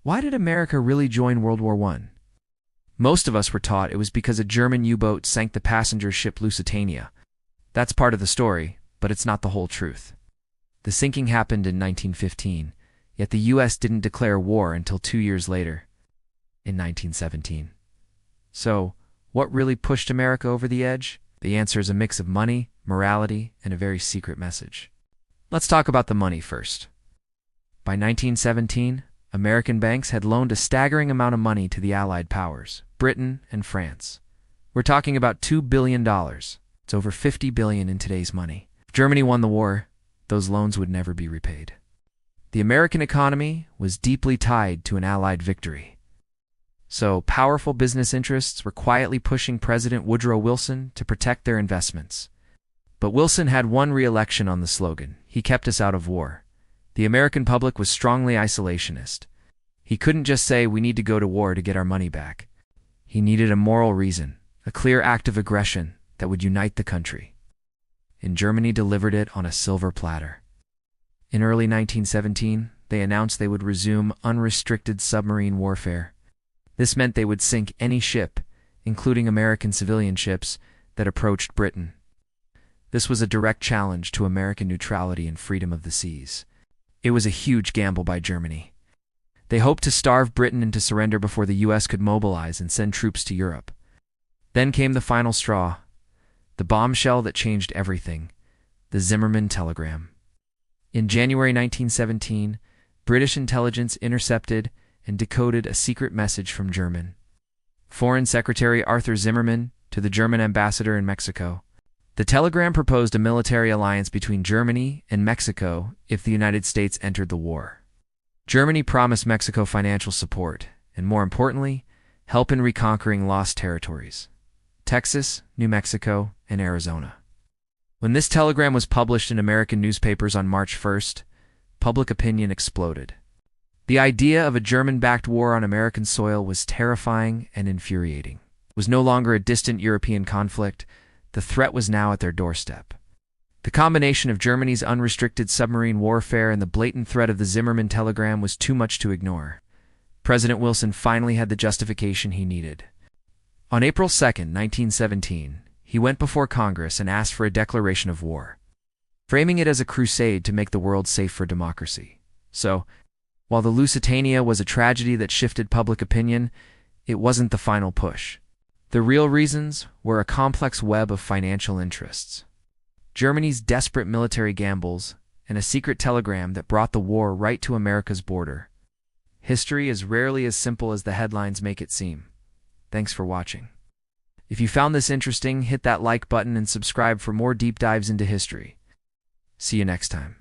Why did America really join World War I? Most of us were taught it was because a German U-boat sank the passenger ship Lusitania. That's part of the story, but it's not the whole truth. The sinking happened in 1915, yet the U.S. didn't declare war until 2 years later, in 1917. So, what really pushed America over the edge? The answer is a mix of money, morality, and a very secret message. Let's talk about the money first. By 1917, American banks had loaned a staggering amount of money to the Allied powers, Britain and France. We're talking about $2 billion. It's over $50 billion in today's money. If Germany won the war, those loans would never be repaid. The American economy was deeply tied to an Allied victory. So, powerful business interests were quietly pushing President Woodrow Wilson to protect their investments. But Wilson had one re-election on the slogan, "He kept us out of war." The American public was strongly isolationist. He couldn't just say, "We need to go to war to get our money back." He needed a moral reason, a clear act of aggression that would unite the country. And Germany delivered it on a silver platter. In early 1917, they announced they would resume unrestricted submarine warfare. This meant they would sink any ship, including American civilian ships, that approached Britain. This was a direct challenge to American neutrality and freedom of the seas. It was a huge gamble by Germany. They hoped to starve Britain into surrender before the U.S. could mobilize and send troops to Europe. Then came the final straw, the bombshell that changed everything, the Zimmermann telegram. In January 1917, British intelligence intercepted and decoded a secret message from German Foreign Secretary Arthur Zimmermann to the German ambassador in Mexico. The telegram proposed a military alliance between Germany and Mexico if the United States entered the war. Germany promised Mexico financial support, and more importantly, help in reconquering lost territories: Texas, New Mexico, and Arizona. When this telegram was published in American newspapers on March 1st, public opinion exploded. The idea of a German-backed war on American soil was terrifying and infuriating. It was no longer a distant European conflict. The threat was now at their doorstep. The combination of Germany's unrestricted submarine warfare and the blatant threat of the Zimmermann telegram was too much to ignore. President Wilson finally had the justification he needed. On April 2, 1917, he went before Congress and asked for a declaration of war, framing it as a crusade to make the world safe for democracy. So, while the Lusitania was a tragedy that shifted public opinion, it wasn't the final push. The real reasons were a complex web of financial interests, Germany's desperate military gambles, and a secret telegram that brought the war right to America's border. History is rarely as simple as the headlines make it seem. Thanks for watching. If you found this interesting, hit that like button and subscribe for more deep dives into history. See you next time.